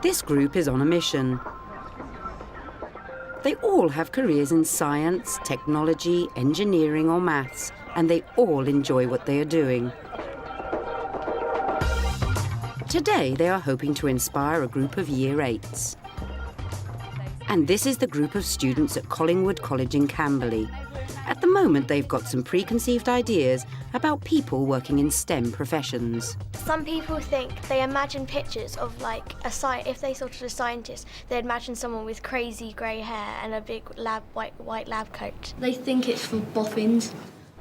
This group is on a mission. They all have careers in science, technology, engineering or maths, and they all enjoy what they are doing. Today they are hoping to inspire a group of Year 8s. And this is the group of students at Collingwood College in Camberley. At the moment they've got some preconceived ideas about people working in STEM professions. Some people think they imagine pictures of like if they thought of a scientist, they'd imagine someone with crazy grey hair and a big white lab coat. They think it's for boffins.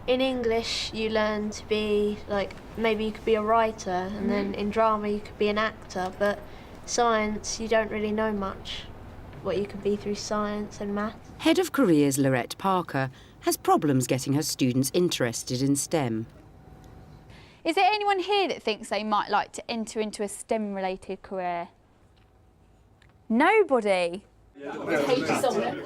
In English, you learn to be, like, maybe you could be a writer, and then in drama you could be an actor, but science, you don't really know much what you could be through science and maths. Head of Careers Lorette Parker has problems getting her students interested in STEM. Is there anyone here that thinks they might like to enter into a STEM-related career? Nobody?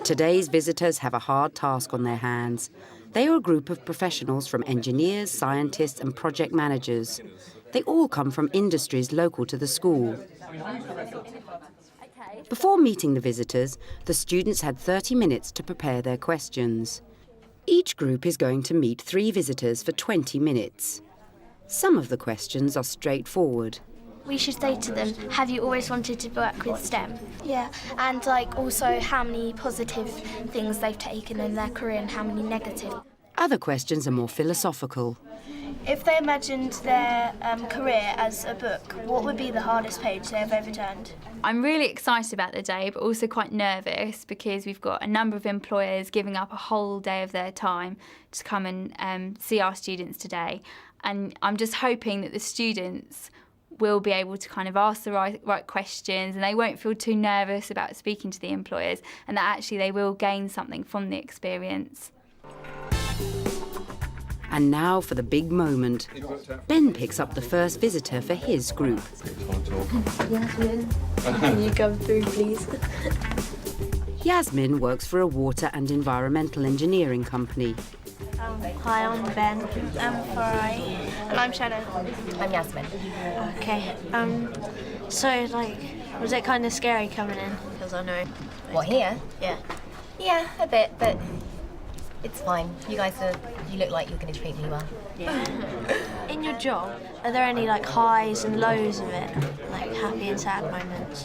Today's visitors have a hard task on their hands. They are a group of professionals from engineers, scientists and project managers. They all come from industries local to the school. Before meeting the visitors, the students had 30 minutes to prepare their questions. Each group is going to meet 3 visitors for 20 minutes. Some of the questions are straightforward. We should say to them, have you always wanted to work with STEM? Yeah, and also how many positive things they've taken in their career and how many negative. Other questions are more philosophical. If they imagined their career as a book, what would be the hardest page they have ever turned? I'm really excited about the day, but also quite nervous because we've got a number of employers giving up a whole day of their time to come and see our students today. And I'm just hoping that the students will be able to kind of ask the right questions and they won't feel too nervous about speaking to the employers, and that actually they will gain something from the experience. And now for the big moment. Ben picks up the first visitor for his group. Yasmin, can you come through, please? Yasmin works for a water and environmental engineering company. Hi, I'm Ben. I'm Farai. And I'm Shannon. I'm Yasmin. Okay, so, was it kind of scary coming in? Because I know... What, here? Yeah. Yeah, a bit, but it's fine. You look like you're going to treat me well. Yeah. In your job, are there any, highs and lows of it? Like, happy and sad moments?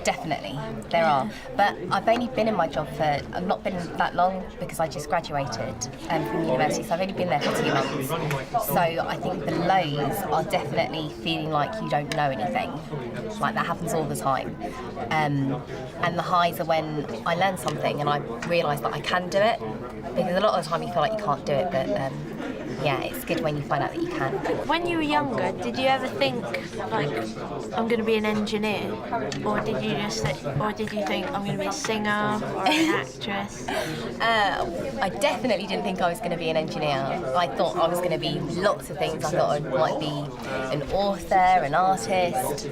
Definitely, there are. But I've only been in my job I've not been that long because I just graduated from university, so I've only been there for 2 months. So I think the lows are definitely feeling like you don't know anything. Like, that happens all the time. And the highs are when I learn something and I realise that I can do it. Because a lot of the time you feel like you can't do it, but yeah, it's good when you find out that you can. When you were younger, did you ever think, I'm going to be an engineer? Or did you think, I'm going to be a singer or an actress? I definitely didn't think I was going to be an engineer. I thought I was going to be lots of things. I thought I might be an author, an artist.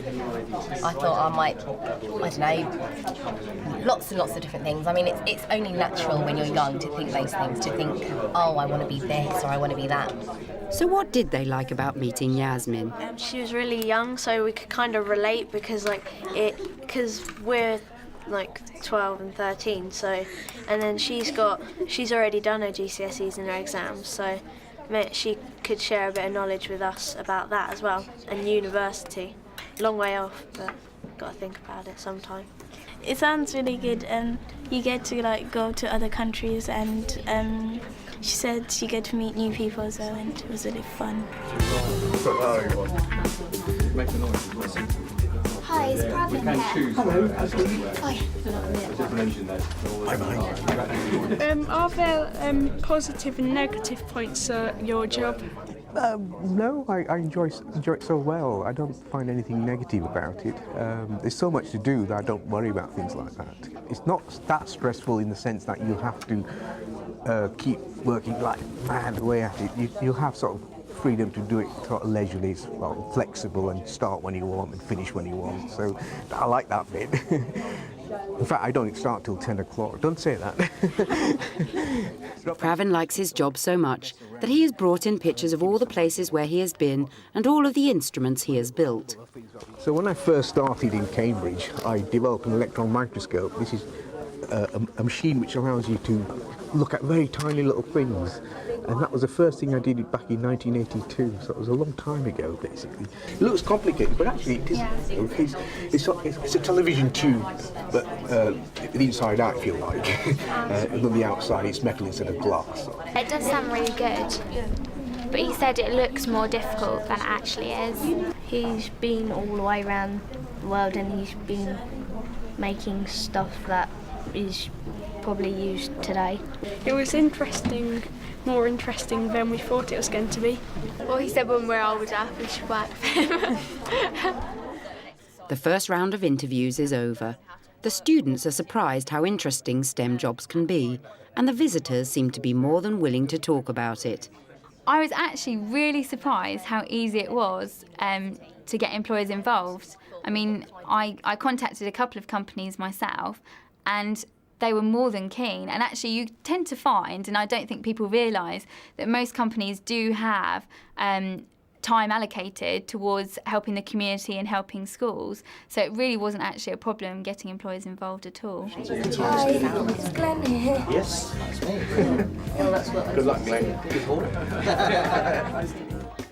I thought I might, I don't know, lots and lots of different things. I mean, it's only natural when you're young to think those things, to think, oh, I want to be this or I want to be that. So what did they like about meeting Yasmin? She was really young, so we could kind of relate because we're 12 and 13, so, and then she's already done her GCSEs and her exams, so she could share a bit of knowledge with us about that as well. And university, long way off, but got to think about it sometime. It sounds really good, and you get to go to other countries, and she said she get to meet new people as well, and it was really fun. Hi, is Pravin here? Hello. Are there positive and negative points at your job? No, I enjoy it so well. I don't find anything negative about it. There's so much to do that I don't worry about things like that. It's not that stressful in the sense that you have to keep working like mad away at it. You have sort of freedom to do it sort of leisurely, flexible, and start when you want and finish when you want. So I like that bit. In fact, I don't start till 10 o'clock. Don't say that. Pravin likes his job so much that he has brought in pictures of all the places where he has been and all of the instruments he has built. So when I first started in Cambridge, I developed an electron microscope. This is a machine which allows you to look at very tiny little things. And that was the first thing I did back in 1982, so it was a long time ago, basically. It looks complicated, but actually it isn't. It's a television tube, but the inside out, if you like. And on the outside, it's metal instead of glass. It does sound really good, but he said it looks more difficult than it actually is. He's been all the way around the world and he's been making stuff that is probably used today. It was interesting, more interesting than we thought it was going to be. Well, he said when we're older, we should work for him. The first round of interviews is over. The students are surprised how interesting STEM jobs can be, and the visitors seem to be more than willing to talk about it. I was actually really surprised how easy it was to get employers involved. I mean, I contacted a couple of companies myself, and they were more than keen. And actually you tend to find, and I don't think people realise, that most companies do have time allocated towards helping the community and helping schools. So it really wasn't actually a problem getting employers involved at all. Hi, it's Glenn here. Yes, that's me. Good luck, Glenn.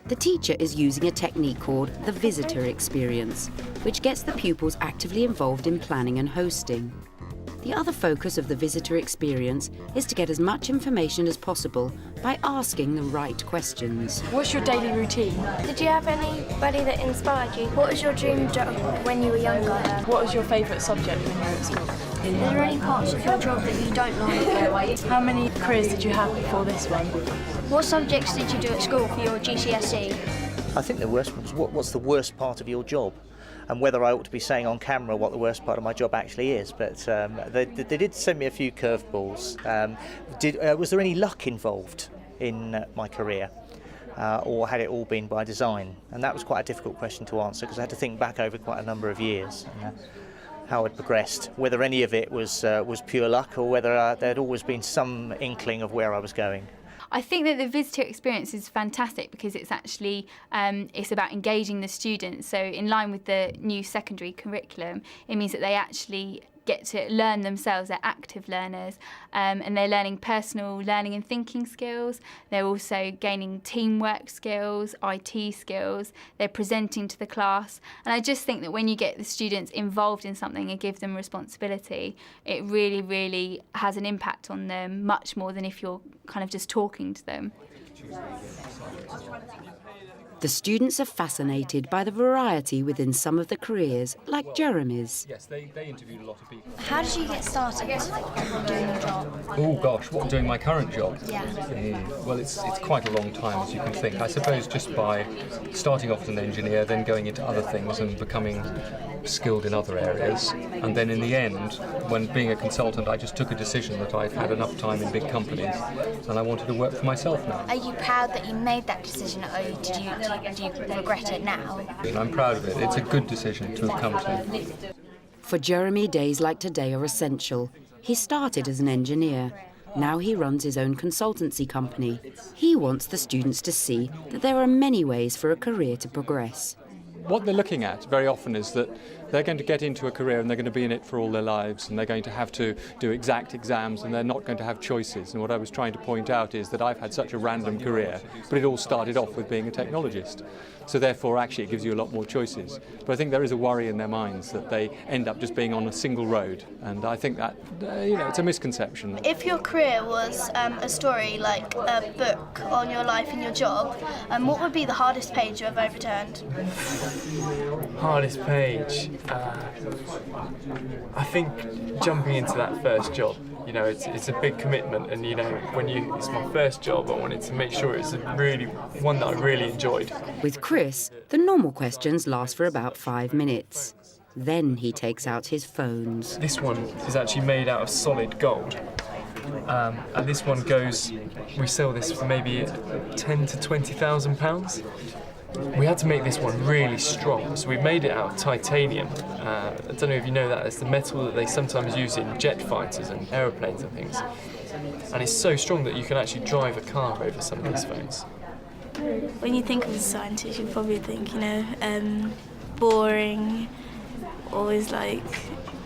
The teacher is using a technique called the visitor experience, which gets the pupils actively involved in planning and hosting. The other focus of the visitor experience is to get as much information as possible by asking the right questions. What's your daily routine? Did you have anybody that inspired you? What was your dream job when you were younger? What was your favourite subject when you were at school? Are there any parts of your job that you don't like? How many careers did you have before this one? What subjects did you do at school for your GCSE? I think the worst was what's the worst part of your job? And whether I ought to be saying on camera what the worst part of my job actually is. But they did send me a few curveballs. Was there any luck involved in my career? Or had it all been by design? And that was quite a difficult question to answer because I had to think back over quite a number of years. How it progressed, whether any of it was pure luck or whether there'd always been some inkling of where I was going. I think that the visitor experience is fantastic because it's actually it's about engaging the students. So in line with the new secondary curriculum, it means that they actually get to learn themselves. They're active learners, and they're learning personal learning and thinking skills. They're also gaining teamwork skills, IT skills. They're presenting to the class. And I just think that when you get the students involved in something and give them responsibility, it really, really has an impact on them, much more than if you're kind of just talking to them. The students are fascinated by the variety within some of the careers, like Jeremy's. Yes, they interviewed a lot of people. How did you get started doing your job? Oh gosh, what, doing my current job? Yeah. Well, it's quite a long time, as you can think. I suppose just by starting off as an engineer, then going into other things and becoming skilled in other areas. And then in the end, when being a consultant, I just took a decision that I've had enough time in big companies and I wanted to work for myself now. Are you proud that you made that decision, or do you regret it now? I'm proud of it. It's a good decision to have come to. For Jeremy, days like today are essential. He started as an engineer. Now he runs his own consultancy company. He wants the students to see that there are many ways for a career to progress. What they're looking at very often is that they're going to get into a career and they're going to be in it for all their lives, and they're going to have to do exact exams and they're not going to have choices. And what I was trying to point out is that I've had such a random career, but it all started off with being a technologist. So therefore actually it gives you a lot more choices. But I think there is a worry in their minds that they end up just being on a single road, and I think that it's a misconception. If your career was a story, like a book on your life and your job, what would be the hardest page you have overturned? Hardest page? I think jumping into that first job. It's a big commitment, and it's my first job, I wanted to make sure it's one that I really enjoyed. With Chris, the normal questions last for about 5 minutes. Then he takes out his phones. This one is actually made out of solid gold. And this one we sell this for maybe £10,000 to £20,000. we had to make this one really strong, so we made it out of titanium. I don't know if you know that, it's the metal that they sometimes use in jet fighters and aeroplanes and things. And it's so strong that you can actually drive a car over some of these phones. When you think of a scientist, you probably think, boring, always like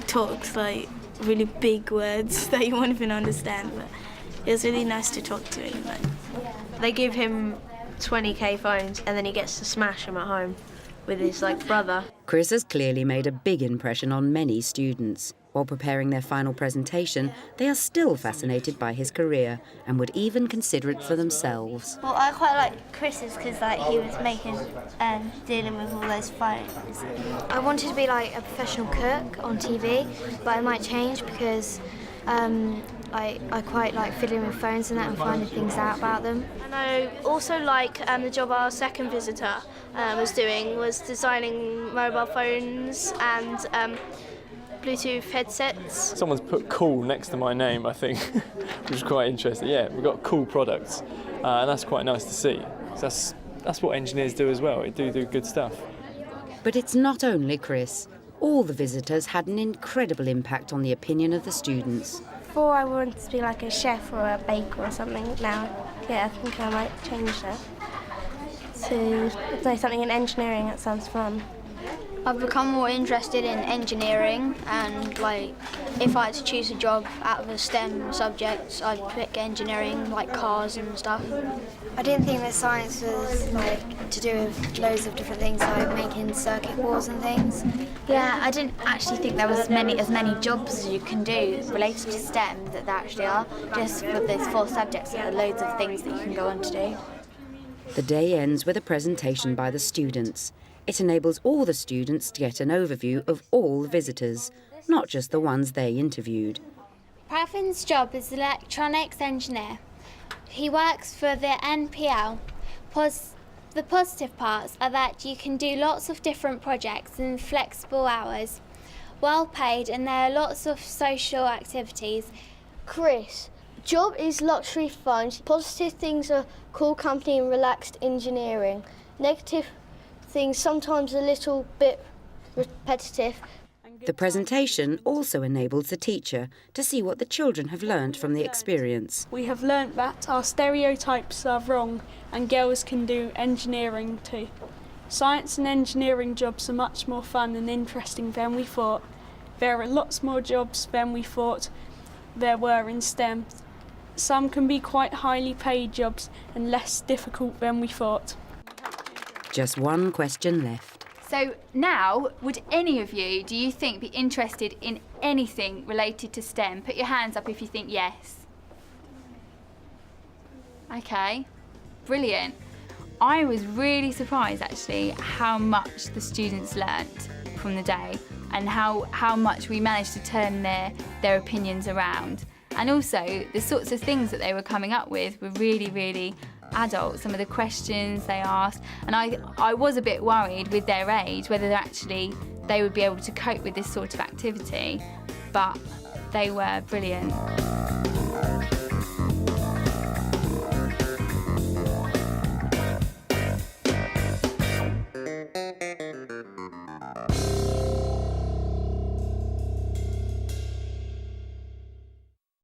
talks like really big words that you won't even understand. But it was really nice to talk to anyway. They give him 20k phones and then he gets to smash them at home with his brother. Chris has clearly made a big impression on many students. While preparing their final presentation, they are still fascinated by his career and would even consider it for themselves. Well, I quite like Chris's because he was making and dealing with all those phones. I wanted to be like a professional cook on TV, but I might change because I quite like fiddling with phones and that and finding things out about them. And I also like the job our second visitor was doing, was designing mobile phones and Bluetooth headsets. Someone's put cool next to my name, I think, which is quite interesting. Yeah, we've got cool products, and that's quite nice to see. That's what engineers do as well. They do good stuff. But it's not only Chris. All the visitors had an incredible impact on the opinion of the students. Before I wanted to be like a chef or a baker or something. Now, I think I might change that to something in engineering. That sounds fun. I've become more interested in engineering, and if I had to choose a job out of the STEM subjects, I'd pick engineering, like cars and stuff. I didn't think that science was to do with loads of different things, like making circuit boards and things. Yeah, I didn't actually think there was as many jobs as you can do related to STEM that there actually are. Just with those 4 subjects, there are loads of things that you can go on to do. The day ends with a presentation by the students. It enables all the students to get an overview of all the visitors, not just the ones they interviewed. Pravin's job is electronics engineer. He works for the NPL. The positive parts are that you can do lots of different projects in flexible hours, well paid, and there are lots of social activities. Chris, job is luxury phones. Positive things are cool company and relaxed engineering. Negative things sometimes a little bit repetitive. The presentation also enables the teacher to see what the children have learned from the experience. We have learnt that our stereotypes are wrong and girls can do engineering too. Science and engineering jobs are much more fun and interesting than we thought. There are lots more jobs than we thought there were in STEM. Some can be quite highly paid jobs and less difficult than we thought. Just one question left. So now, would any of you, do you think, be interested in anything related to STEM? Put your hands up if you think yes. Okay, brilliant. I was really surprised actually how much the students learnt from the day and how much we managed to turn their opinions around. And also the sorts of things that they were coming up with were really, really adult, some of the questions they asked, and I was a bit worried with their age whether they would be able to cope with this sort of activity, but they were brilliant.